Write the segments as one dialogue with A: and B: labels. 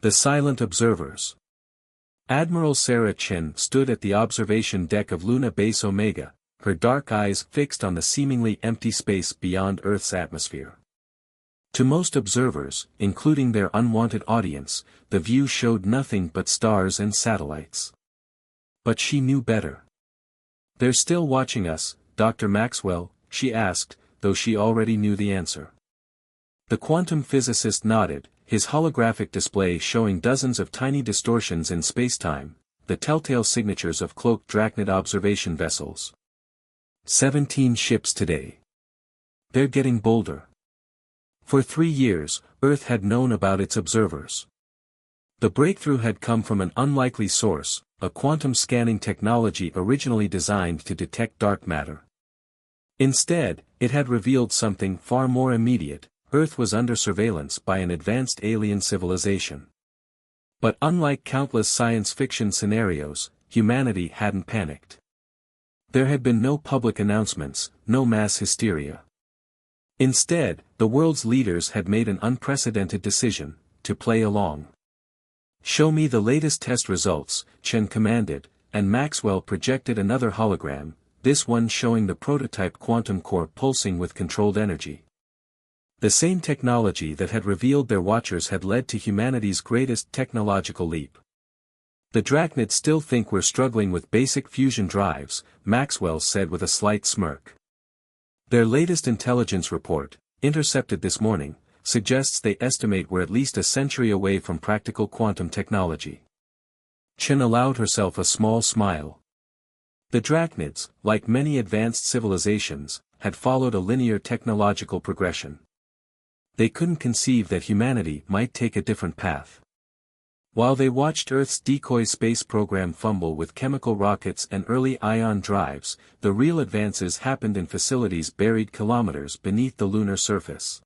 A: The silent observers. Admiral Sarah Chen stood at the observation deck of Luna Base Omega, her dark eyes fixed on the seemingly empty space beyond Earth's atmosphere. To most observers, including their unwanted audience, the view showed nothing but stars and satellites. But she knew better. "They're still watching us, Dr. Maxwell," she asked, though she already knew the answer. The quantum physicist nodded, his holographic display showing dozens of tiny distortions in spacetime, the telltale signatures of cloaked Drachnid observation vessels. 17 ships today. They're getting bolder. For 3 years, Earth had known about its observers. The breakthrough had come from an unlikely source, a quantum scanning technology originally designed to detect dark matter. Instead, it had revealed something far more immediate: Earth was under surveillance by an advanced alien civilization. But unlike countless science fiction scenarios, humanity hadn't panicked. There had been no public announcements, no mass hysteria. Instead, the world's leaders had made an unprecedented decision: to play along. "Show me the latest test results," Chen commanded, and Maxwell projected another hologram, this one showing the prototype quantum core pulsing with controlled energy. The same technology that had revealed their watchers had led to humanity's greatest technological leap. "The Drachnids still think we're struggling with basic fusion drives," Maxwell said with a slight smirk. "Their latest intelligence report, intercepted this morning, suggests they estimate we're at least a century away from practical quantum technology." Chen allowed herself a small smile. The Drachnids, like many advanced civilizations, had followed a linear technological progression. They couldn't conceive that humanity might take a different path. While they watched Earth's decoy space program fumble with chemical rockets and early ion drives, the real advances happened in facilities buried kilometers beneath the lunar surface.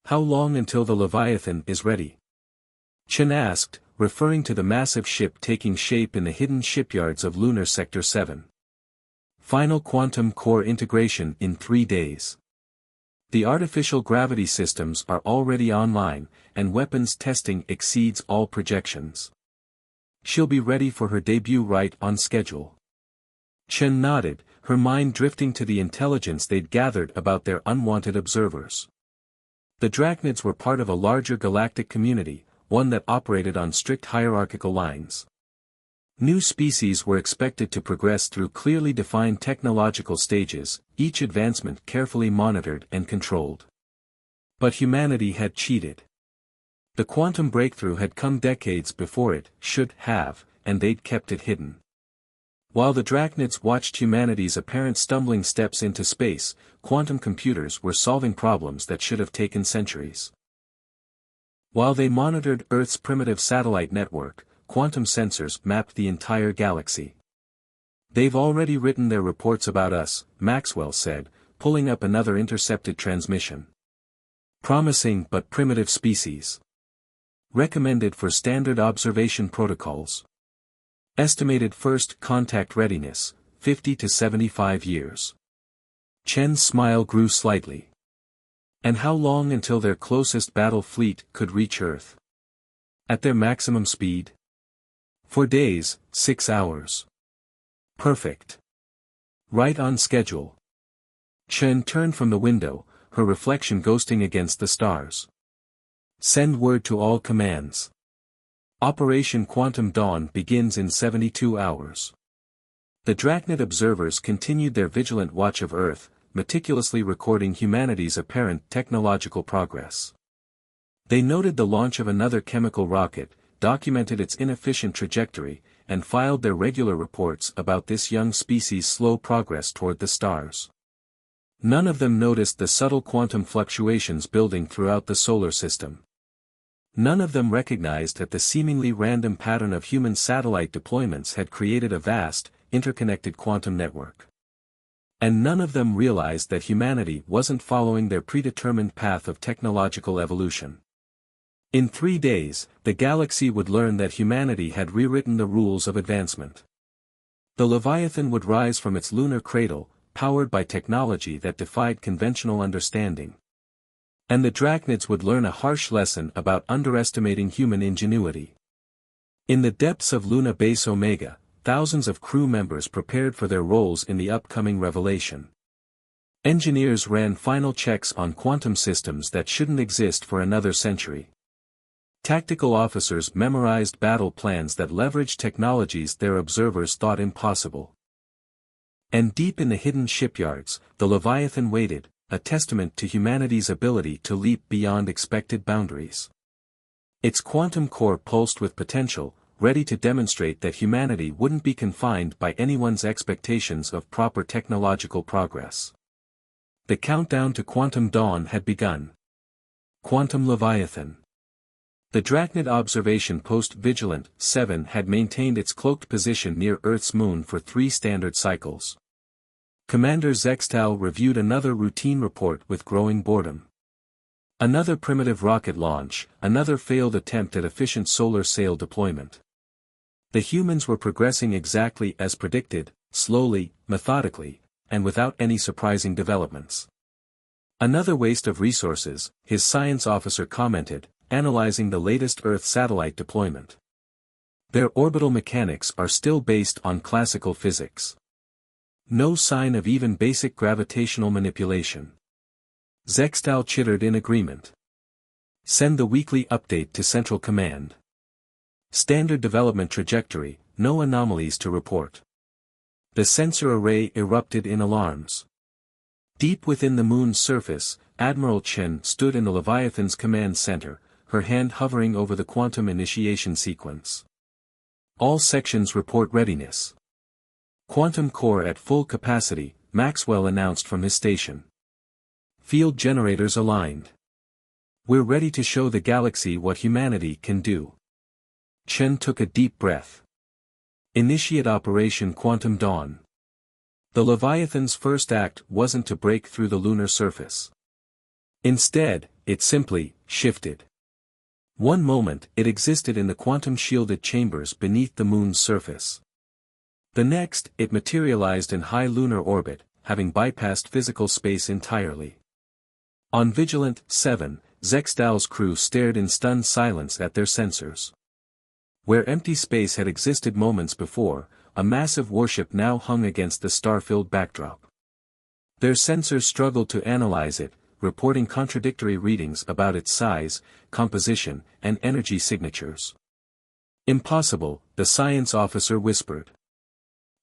A: "How long until the Leviathan is ready?" Chen asked, referring to the massive ship taking shape in the hidden shipyards of Lunar Sector 7. "Final quantum core integration in 3 days. The artificial gravity systems are already online, and weapons testing exceeds all projections. She'll be ready for her debut right on schedule." Chen nodded, her mind drifting to the intelligence they'd gathered about their unwanted observers. The Drachnids were part of a larger galactic community, one that operated on strict hierarchical lines. New species were expected to progress through clearly defined technological stages, each advancement carefully monitored and controlled. But humanity had cheated. The quantum breakthrough had come decades before it should have, and they'd kept it hidden. While the Drachnids watched humanity's apparent stumbling steps into space, quantum computers were solving problems that should have taken centuries. While they monitored Earth's primitive satellite network, quantum sensors mapped the entire galaxy. "They've already written their reports about us," Maxwell said, pulling up another intercepted transmission. "Promising but primitive species. Recommended for standard observation protocols. Estimated first contact readiness, 50 to 75 years. Chen's smile grew slightly. "And how long until their closest battle fleet could reach Earth?" "At their maximum speed?" "4 days, 6 hours. "Perfect. Right on schedule." Chen turned from the window, her reflection ghosting against the stars. "Send word to all commands. Operation Quantum Dawn begins in 72 hours. The Drachnid observers continued their vigilant watch of Earth, meticulously recording humanity's apparent technological progress. They noted the launch of another chemical rocket, documented its inefficient trajectory, and filed their regular reports about this young species' slow progress toward the stars. None of them noticed the subtle quantum fluctuations building throughout the solar system. None of them recognized that the seemingly random pattern of human satellite deployments had created a vast, interconnected quantum network. And none of them realized that humanity wasn't following their predetermined path of technological evolution. In 3 days, the galaxy would learn that humanity had rewritten the rules of advancement. The Leviathan would rise from its lunar cradle, powered by technology that defied conventional understanding. And the Drachnids would learn a harsh lesson about underestimating human ingenuity. In the depths of Luna Base Omega, thousands of crew members prepared for their roles in the upcoming revelation. Engineers ran final checks on quantum systems that shouldn't exist for another century. Tactical officers memorized battle plans that leveraged technologies their observers thought impossible. And deep in the hidden shipyards, the Leviathan waited, a testament to humanity's ability to leap beyond expected boundaries. Its quantum core pulsed with potential, ready to demonstrate that humanity wouldn't be confined by anyone's expectations of proper technological progress. The countdown to quantum dawn had begun. Quantum Leviathan. The Drachnid observation post Vigilant 7 had maintained its cloaked position near Earth's moon for 3 standard cycles. Commander Zextal reviewed another routine report with growing boredom. Another primitive rocket launch, another failed attempt at efficient solar sail deployment. The humans were progressing exactly as predicted, slowly, methodically, and without any surprising developments. Another waste of resources, his science officer commented, analyzing the latest Earth satellite deployment. Their orbital mechanics are still based on classical physics. No sign of even basic gravitational manipulation. Zextal chittered in agreement. Send the weekly update to Central Command. Standard development trajectory, no anomalies to report. The sensor array erupted in alarms. Deep within the moon's surface, Admiral Chen stood in the Leviathan's command center, her hand hovering over the quantum initiation sequence. All sections report readiness. Quantum core at full capacity, Maxwell announced from his station. Field generators aligned. We're ready to show the galaxy what humanity can do. Chen took a deep breath. Initiate Operation Quantum Dawn. The Leviathan's first act wasn't to break through the lunar surface. Instead, it simply shifted. One moment, it existed in the quantum-shielded chambers beneath the moon's surface. The next, it materialized in high lunar orbit, having bypassed physical space entirely. On Vigilant 7, Zextal's crew stared in stunned silence at their sensors. Where empty space had existed moments before, a massive warship now hung against the star-filled backdrop. Their sensors struggled to analyze it, reporting contradictory readings about its size, composition, and energy signatures. Impossible, the science officer whispered.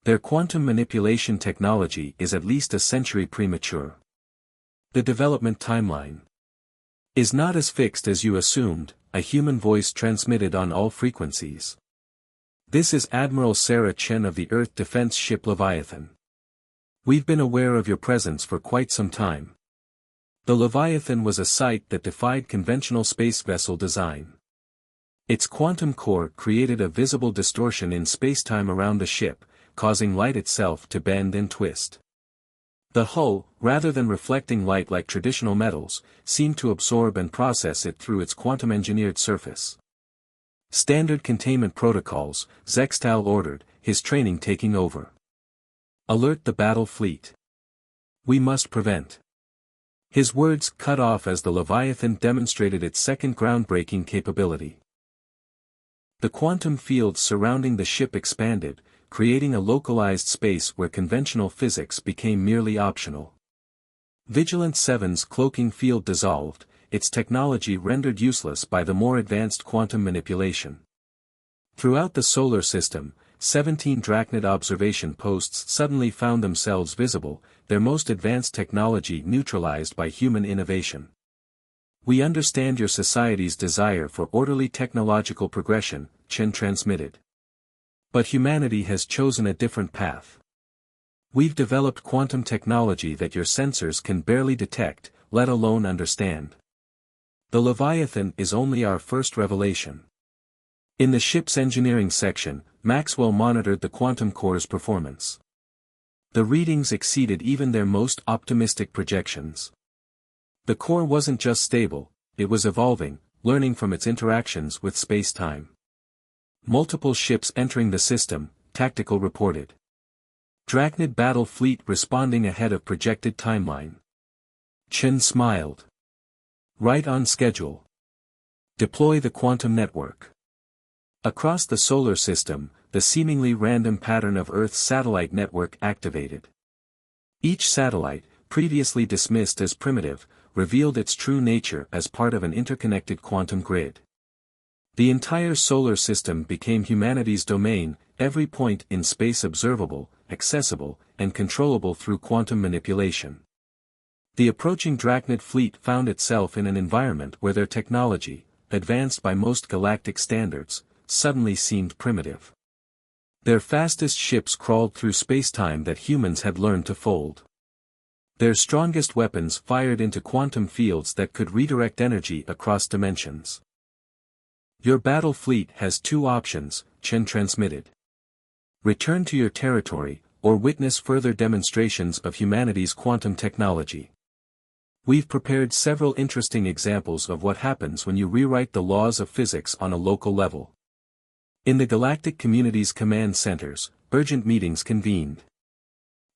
A: Their quantum manipulation technology is at least a century premature. The development timeline is not as fixed as you assumed, a human voice transmitted on all frequencies. This is Admiral Sarah Chen of the Earth Defense Ship Leviathan. We've been aware of your presence for quite some time. The Leviathan was a sight that defied conventional space vessel design. Its quantum core created a visible distortion in spacetime around the ship, causing light itself to bend and twist. The hull, rather than reflecting light like traditional metals, seemed to absorb and process it through its quantum-engineered surface. Standard containment protocols, Zextal ordered, his training taking over. Alert the battle fleet. We must prevent. His words cut off as the Leviathan demonstrated its second groundbreaking capability. The quantum fields surrounding the ship expanded, creating a localized space where conventional physics became merely optional. Vigilant 7's cloaking field dissolved, its technology rendered useless by the more advanced quantum manipulation. Throughout the solar system, 17 Drachnid observation posts suddenly found themselves visible, their most advanced technology neutralized by human innovation. We understand your society's desire for orderly technological progression, Chen transmitted. But humanity has chosen a different path. We've developed quantum technology that your sensors can barely detect, let alone understand. The Leviathan is only our first revelation. In the ship's engineering section, Maxwell monitored the quantum core's performance. The readings exceeded even their most optimistic projections. The core wasn't just stable, it was evolving, learning from its interactions with space-time. Multiple ships entering the system, Tactical reported. Drachnid battle fleet responding ahead of projected timeline. Chen smiled. Right on schedule. Deploy the quantum network. Across the solar system, the seemingly random pattern of Earth's satellite network activated. Each satellite, previously dismissed as primitive, revealed its true nature as part of an interconnected quantum grid. The entire solar system became humanity's domain, every point in space observable, accessible, and controllable through quantum manipulation. The approaching Drachnid fleet found itself in an environment where their technology, advanced by most galactic standards, suddenly seemed primitive. Their fastest ships crawled through spacetime that humans had learned to fold. Their strongest weapons fired into quantum fields that could redirect energy across dimensions. Your battle fleet has two options, Chen transmitted. Return to your territory, or witness further demonstrations of humanity's quantum technology. We've prepared several interesting examples of what happens when you rewrite the laws of physics on a local level. In the galactic community's command centers, urgent meetings convened.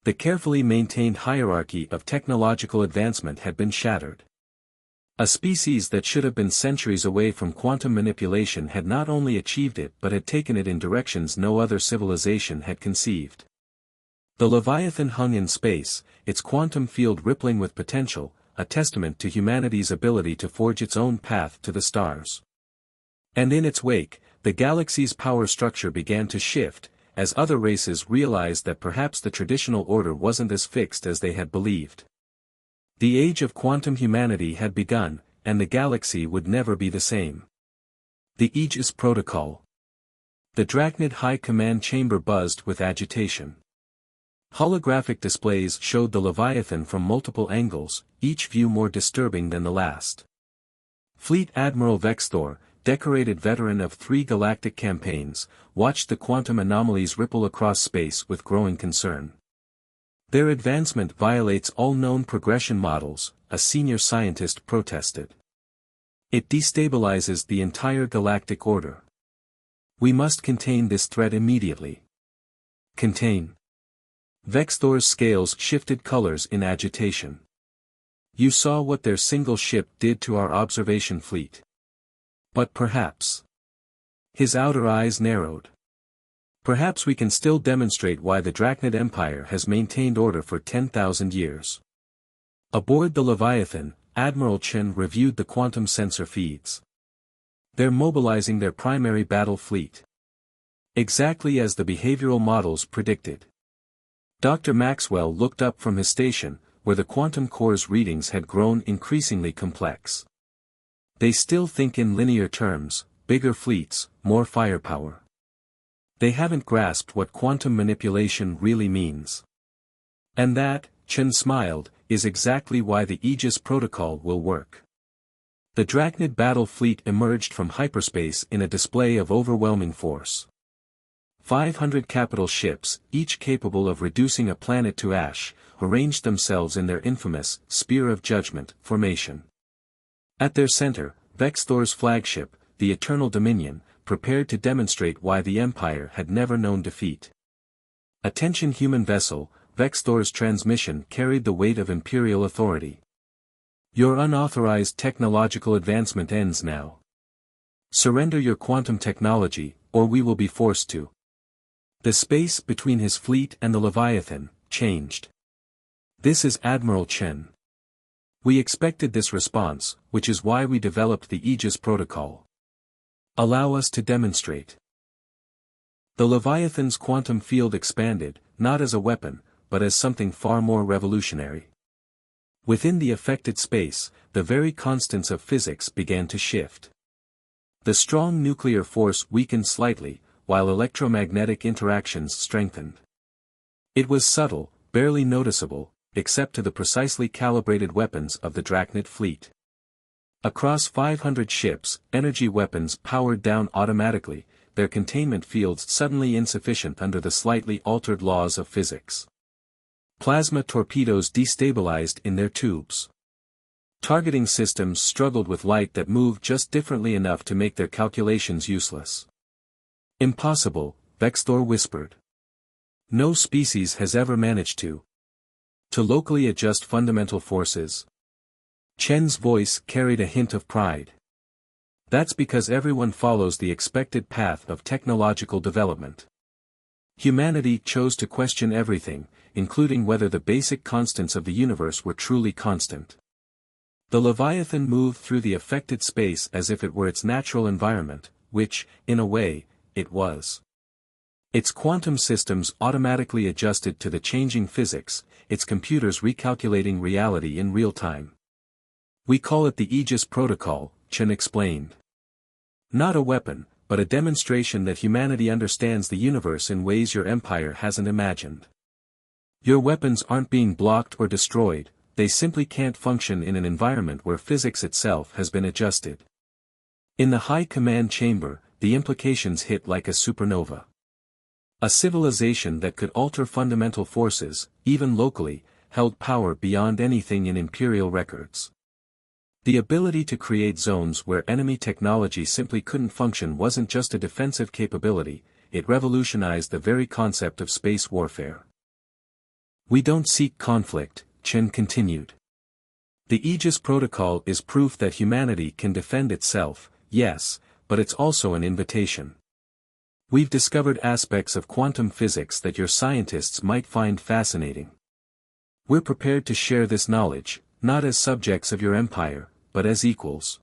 A: The carefully maintained hierarchy of technological advancement had been shattered. A species that should have been centuries away from quantum manipulation had not only achieved it but had taken it in directions no other civilization had conceived. The Leviathan hung in space, its quantum field rippling with potential, a testament to humanity's ability to forge its own path to the stars. And in its wake, the galaxy's power structure began to shift, as other races realized that perhaps the traditional order wasn't as fixed as they had believed. The age of quantum humanity had begun, and the galaxy would never be the same. The Aegis Protocol. The Drachnid High Command Chamber buzzed with agitation. Holographic displays showed the Leviathan from multiple angles, each view more disturbing than the last. Fleet Admiral Vexthor, decorated veteran of 3 galactic campaigns, watched the quantum anomalies ripple across space with growing concern. Their advancement violates all known progression models, a senior scientist protested. It destabilizes the entire galactic order. We must contain this threat immediately. Contain. Vexthor's scales shifted colors in agitation. You saw what their single ship did to our observation fleet. But perhaps. His outer eyes narrowed. Perhaps we can still demonstrate why the Drachnid Empire has maintained order for 10,000 years. Aboard the Leviathan, Admiral Chen reviewed the quantum sensor feeds. They're mobilizing their primary battle fleet. Exactly as the behavioral models predicted. Dr. Maxwell looked up from his station, where the quantum core's readings had grown increasingly complex. They still think in linear terms, bigger fleets, more firepower. They haven't grasped what quantum manipulation really means. And that, Chen smiled, is exactly why the Aegis Protocol will work. The Drachnid battle fleet emerged from hyperspace in a display of overwhelming force. 500 capital ships, each capable of reducing a planet to ash, arranged themselves in their infamous Spear of Judgment formation. At their center, Vexthor's flagship, the Eternal Dominion, prepared to demonstrate why the Empire had never known defeat. Attention human vessel, Vexthor's transmission carried the weight of imperial authority. Your unauthorized technological advancement ends now. Surrender your quantum technology, or we will be forced to. The space between his fleet and the Leviathan changed. This is Admiral Chen. We expected this response, which is why we developed the Aegis Protocol. Allow us to demonstrate. The Leviathan's quantum field expanded, not as a weapon, but as something far more revolutionary. Within the affected space, the very constants of physics began to shift. The strong nuclear force weakened slightly, while electromagnetic interactions strengthened. It was subtle, barely noticeable, except to the precisely calibrated weapons of the Drachnid fleet. Across 500 ships, energy weapons powered down automatically, their containment fields suddenly insufficient under the slightly altered laws of physics. Plasma torpedoes destabilized in their tubes. Targeting systems struggled with light that moved just differently enough to make their calculations useless. Impossible, Vexthor whispered. No species has ever managed to locally adjust fundamental forces. Chen's voice carried a hint of pride. That's because everyone follows the expected path of technological development. Humanity chose to question everything, including whether the basic constants of the universe were truly constant. The Leviathan moved through the affected space as if it were its natural environment, which, in a way, it was. Its quantum systems automatically adjusted to the changing physics, its computers recalculating reality in real time. We call it the Aegis Protocol, Chen explained. Not a weapon, but a demonstration that humanity understands the universe in ways your empire hasn't imagined. Your weapons aren't being blocked or destroyed, they simply can't function in an environment where physics itself has been adjusted. In the high command chamber, the implications hit like a supernova. A civilization that could alter fundamental forces, even locally, held power beyond anything in imperial records. The ability to create zones where enemy technology simply couldn't function wasn't just a defensive capability, it revolutionized the very concept of space warfare. We don't seek conflict, Chen continued. The Aegis Protocol is proof that humanity can defend itself, yes, but it's also an invitation. We've discovered aspects of quantum physics that your scientists might find fascinating. We're prepared to share this knowledge, not as subjects of your empire, but as equals.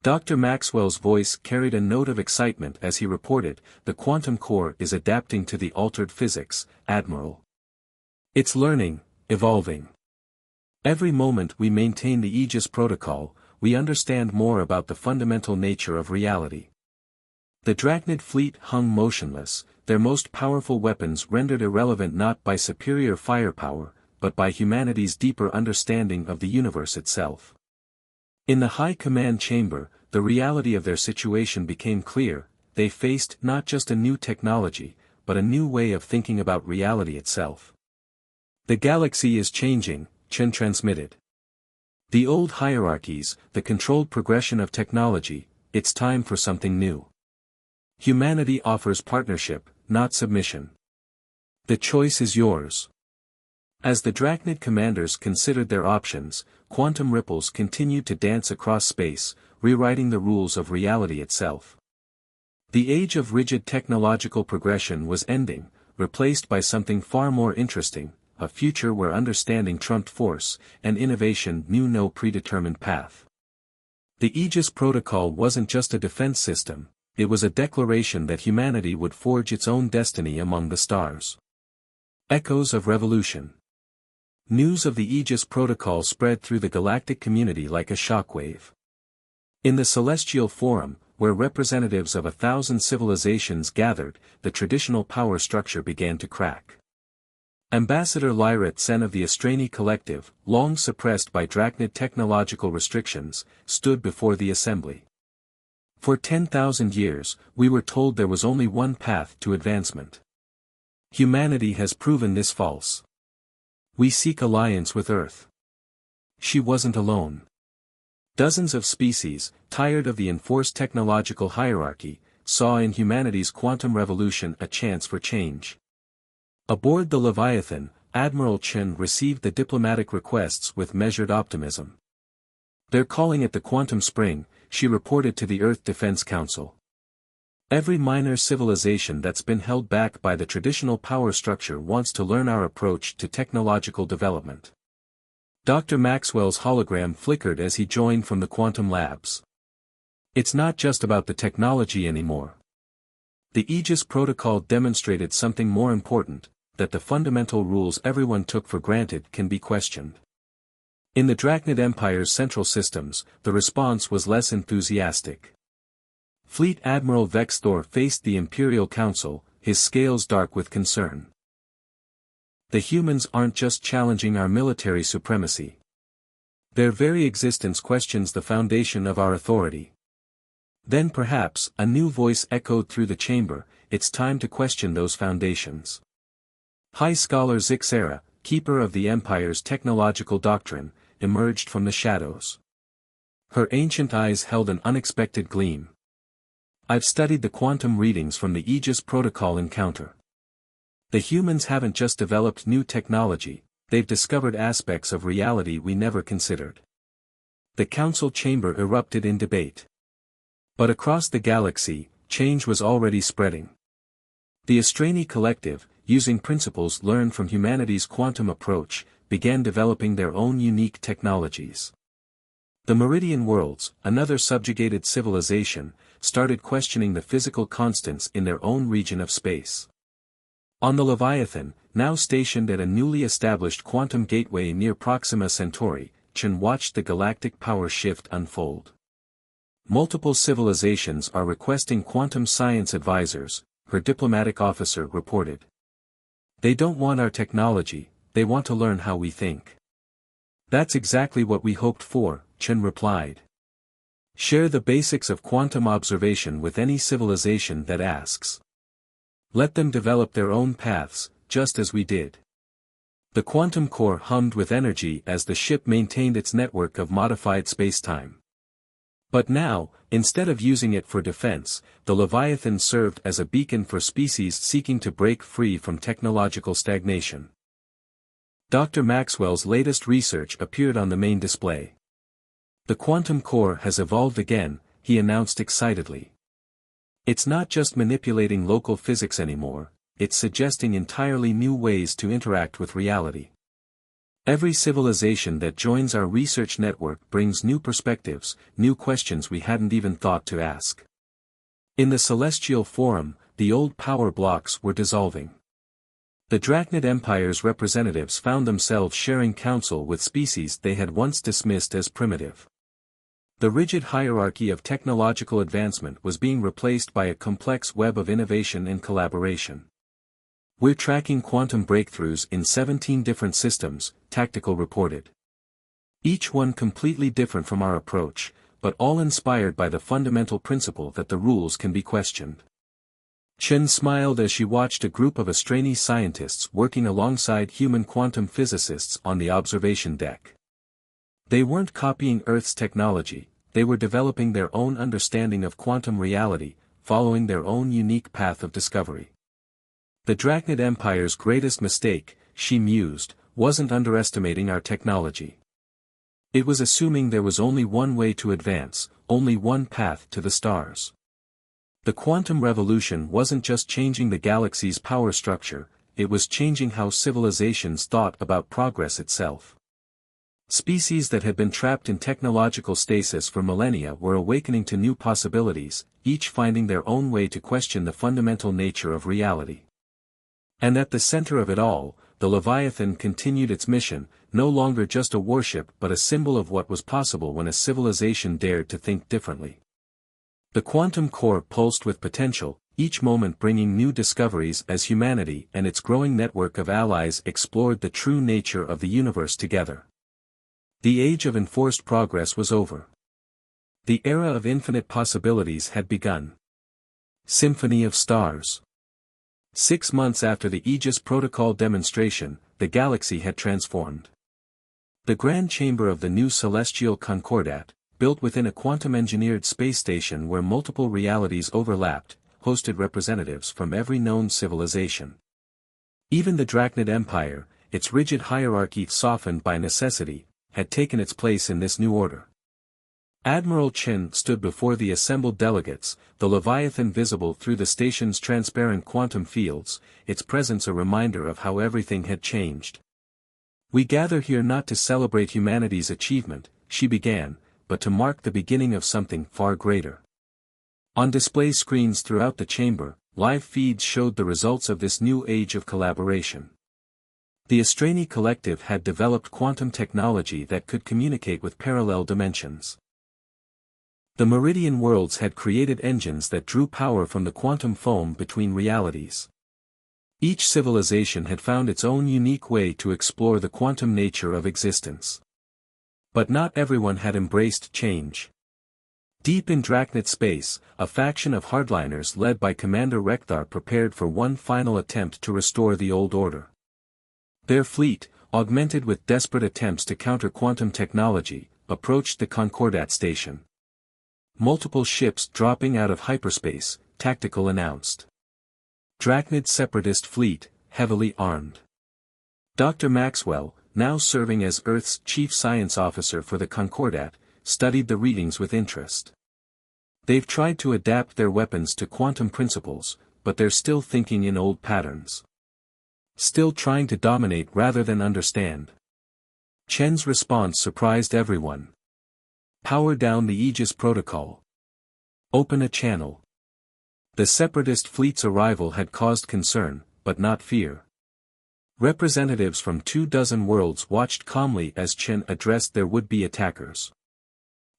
A: Dr. Maxwell's voice carried a note of excitement as he reported, the quantum core is adapting to the altered physics, Admiral. It's learning, evolving. Every moment we maintain the Aegis Protocol, we understand more about the fundamental nature of reality. The Drachnid fleet hung motionless, their most powerful weapons rendered irrelevant not by superior firepower, but by humanity's deeper understanding of the universe itself. In the high command chamber, the reality of their situation became clear, they faced not just a new technology, but a new way of thinking about reality itself. The galaxy is changing, Chen transmitted. The old hierarchies, the controlled progression of technology, it's time for something new. Humanity offers partnership, not submission. The choice is yours. As the Drachnid commanders considered their options, quantum ripples continued to dance across space, rewriting the rules of reality itself. The age of rigid technological progression was ending, replaced by something far more interesting, a future where understanding trumped force, and innovation knew no predetermined path. The Aegis Protocol wasn't just a defense system, it was a declaration that humanity would forge its own destiny among the stars. Echoes of revolution. News of the Aegis Protocol spread through the galactic community like a shockwave. In the Celestial Forum, where representatives of 1,000 civilizations gathered, the traditional power structure began to crack. Ambassador Lyrat Sen of the Astrani Collective, long suppressed by Drachnid technological restrictions, stood before the assembly. For 10,000 years, we were told there was only one path to advancement. Humanity has proven this false. We seek alliance with Earth. She wasn't alone. Dozens of species, tired of the enforced technological hierarchy, saw in humanity's quantum revolution a chance for change. Aboard the Leviathan, Admiral Chen received the diplomatic requests with measured optimism. They're calling it the quantum spring, she reported to the Earth Defense Council. Every minor civilization that's been held back by the traditional power structure wants to learn our approach to technological development. Dr. Maxwell's hologram flickered as he joined from the quantum labs. It's not just about the technology anymore. The Aegis Protocol demonstrated something more important, that the fundamental rules everyone took for granted can be questioned. In the Drachnid Empire's central systems, the response was less enthusiastic. Fleet Admiral Vexthor faced the Imperial Council, his scales dark with concern. The humans aren't just challenging our military supremacy. Their very existence questions the foundation of our authority. Then perhaps, a new voice echoed through the chamber, it's time to question those foundations. High Scholar Zixera, keeper of the Empire's technological doctrine, emerged from the shadows. Her ancient eyes held an unexpected gleam. I've studied the quantum readings from the Aegis Protocol encounter. The humans haven't just developed new technology, they've discovered aspects of reality we never considered. The council chamber erupted in debate. But across the galaxy, change was already spreading. The Astrani Collective, using principles learned from humanity's quantum approach, began developing their own unique technologies. The Meridian Worlds, another subjugated civilization, started questioning the physical constants in their own region of space. On the Leviathan, now stationed at a newly established quantum gateway near Proxima Centauri, Chen watched the galactic power shift unfold. Multiple civilizations are requesting quantum science advisors, her diplomatic officer reported. They don't want our technology, they want to learn how we think. That's exactly what we hoped for, Chen replied. Share the basics of quantum observation with any civilization that asks. Let them develop their own paths, just as we did. The quantum core hummed with energy as the ship maintained its network of modified spacetime. But now, instead of using it for defense, the Leviathan served as a beacon for species seeking to break free from technological stagnation. Dr. Maxwell's latest research appeared on the main display. The quantum core has evolved again, he announced excitedly. It's not just manipulating local physics anymore, it's suggesting entirely new ways to interact with reality. Every civilization that joins our research network brings new perspectives, new questions we hadn't even thought to ask. In the Celestial Forum, the old power blocks were dissolving. The Drachnid Empire's representatives found themselves sharing counsel with species they had once dismissed as primitive. The rigid hierarchy of technological advancement was being replaced by a complex web of innovation and collaboration. We're tracking quantum breakthroughs in 17 different systems, Tactical reported. Each one completely different from our approach, but all inspired by the fundamental principle that the rules can be questioned. Chen smiled as she watched a group of Astrani scientists working alongside human quantum physicists on the observation deck. They weren't copying Earth's technology, they were developing their own understanding of quantum reality, following their own unique path of discovery. The Drachnid Empire's greatest mistake, she mused, wasn't underestimating our technology. It was assuming there was only one way to advance, only one path to the stars. The quantum revolution wasn't just changing the galaxy's power structure, it was changing how civilizations thought about progress itself. Species that had been trapped in technological stasis for millennia were awakening to new possibilities, each finding their own way to question the fundamental nature of reality. And at the center of it all, the Leviathan continued its mission, no longer just a warship but a symbol of what was possible when a civilization dared to think differently. The quantum core pulsed with potential, each moment bringing new discoveries as humanity and its growing network of allies explored the true nature of the universe together. The age of enforced progress was over. The era of infinite possibilities had begun. Symphony of Stars. 6 months after the Aegis Protocol demonstration, the galaxy had transformed. The grand chamber of the new celestial Concordat, built within a quantum-engineered space station where multiple realities overlapped, hosted representatives from every known civilization. Even the Drachnid Empire, its rigid hierarchy softened by necessity, had taken its place in this new order. Admiral Chen stood before the assembled delegates, the Leviathan visible through the station's transparent quantum fields, its presence a reminder of how everything had changed. We gather here not to celebrate humanity's achievement, she began, but to mark the beginning of something far greater. On display screens throughout the chamber, live feeds showed the results of this new age of collaboration. The Astrani Collective had developed quantum technology that could communicate with parallel dimensions. The Meridian Worlds had created engines that drew power from the quantum foam between realities. Each civilization had found its own unique way to explore the quantum nature of existence. But not everyone had embraced change. Deep in Drachnid space, a faction of hardliners led by Commander Rekthar prepared for one final attempt to restore the old order. Their fleet, augmented with desperate attempts to counter quantum technology, approached the Concordat station. Multiple ships dropping out of hyperspace, Tactical announced. Drachnid separatist fleet, heavily armed. Dr. Maxwell, now serving as Earth's chief science officer for the Concordat, studied the readings with interest. They've tried to adapt their weapons to quantum principles, but they're still thinking in old patterns. Still trying to dominate rather than understand. Chen's response surprised everyone. Power down the Aegis protocol. Open a channel. The separatist fleet's arrival had caused concern, but not fear. Representatives from 24 worlds watched calmly as Chen addressed their would-be attackers.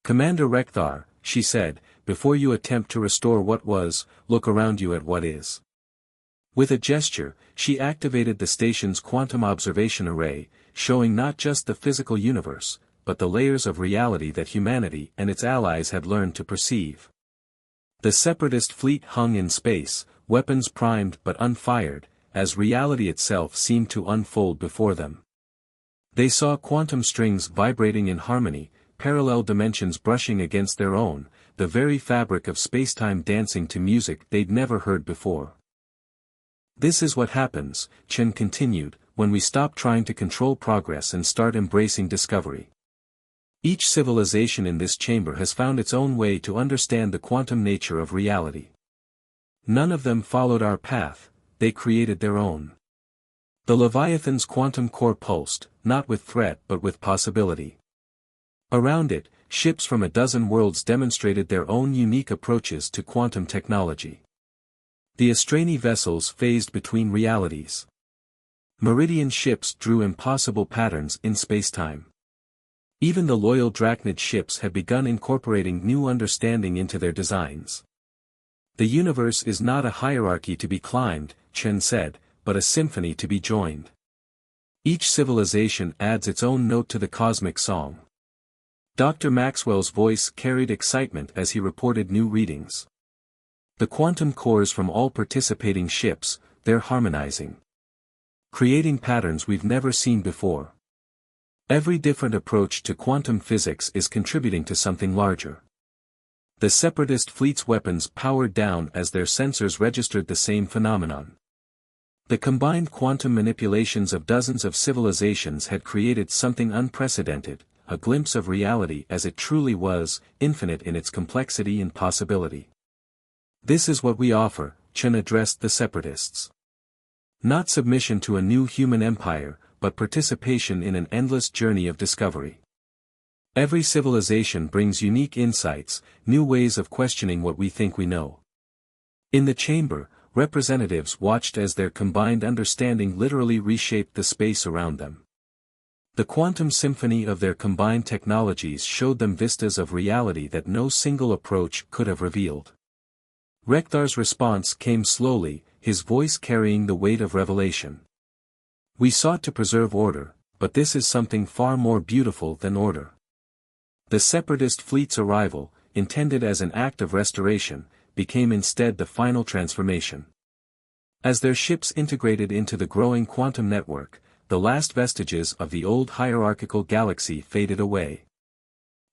A: Commander Rekthar, she said, before you attempt to restore what was, look around you at what is. With a gesture, she activated the station's quantum observation array, showing not just the physical universe, but the layers of reality that humanity and its allies had learned to perceive. The separatist fleet hung in space, weapons primed but unfired, as reality itself seemed to unfold before them. They saw quantum strings vibrating in harmony, parallel dimensions brushing against their own, the very fabric of spacetime dancing to music they'd never heard before. This is what happens, Chen continued, when we stop trying to control progress and start embracing discovery. Each civilization in this chamber has found its own way to understand the quantum nature of reality. None of them followed our path, they created their own. The Leviathan's quantum core pulsed, not with threat but with possibility. Around it, ships from 12 worlds demonstrated their own unique approaches to quantum technology. The Astrani vessels phased between realities. Meridian ships drew impossible patterns in spacetime. Even the loyal Drachnid ships had begun incorporating new understanding into their designs. The universe is not a hierarchy to be climbed, Chen said, but a symphony to be joined. Each civilization adds its own note to the cosmic song. Dr. Maxwell's voice carried excitement as he reported new readings. The quantum cores from all participating ships, they're harmonizing. Creating patterns we've never seen before. Every different approach to quantum physics is contributing to something larger. The separatist fleet's weapons powered down as their sensors registered the same phenomenon. The combined quantum manipulations of dozens of civilizations had created something unprecedented, a glimpse of reality as it truly was, infinite in its complexity and possibility. This is what we offer, Chen addressed the separatists. Not submission to a new human empire, but participation in an endless journey of discovery. Every civilization brings unique insights, new ways of questioning what we think we know. In the chamber, representatives watched as their combined understanding literally reshaped the space around them. The quantum symphony of their combined technologies showed them vistas of reality that no single approach could have revealed. Rekthar's response came slowly, his voice carrying the weight of revelation. We sought to preserve order, but this is something far more beautiful than order. The separatist fleet's arrival, intended as an act of restoration, became instead the final transformation. As their ships integrated into the growing quantum network, the last vestiges of the old hierarchical galaxy faded away.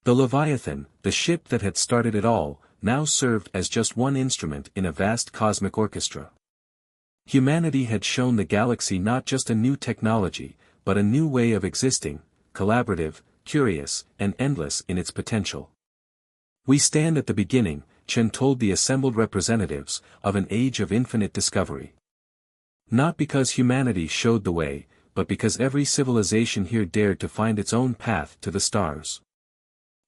A: The Leviathan, the ship that had started it all, now served as just one instrument in a vast cosmic orchestra. Humanity had shown the galaxy not just a new technology, but a new way of existing, collaborative, curious, and endless in its potential. We stand at the beginning, Chen told the assembled representatives, of an age of infinite discovery. Not because humanity showed the way, but because every civilization here dared to find its own path to the stars.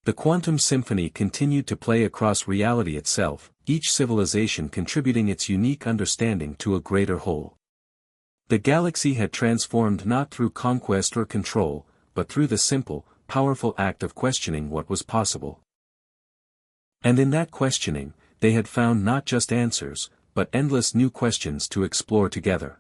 A: The quantum symphony continued to play across reality itself, each civilization contributing its unique understanding to a greater whole. The galaxy had transformed not through conquest or control, but through the simple, powerful act of questioning what was possible. And in that questioning, they had found not just answers, but endless new questions to explore together.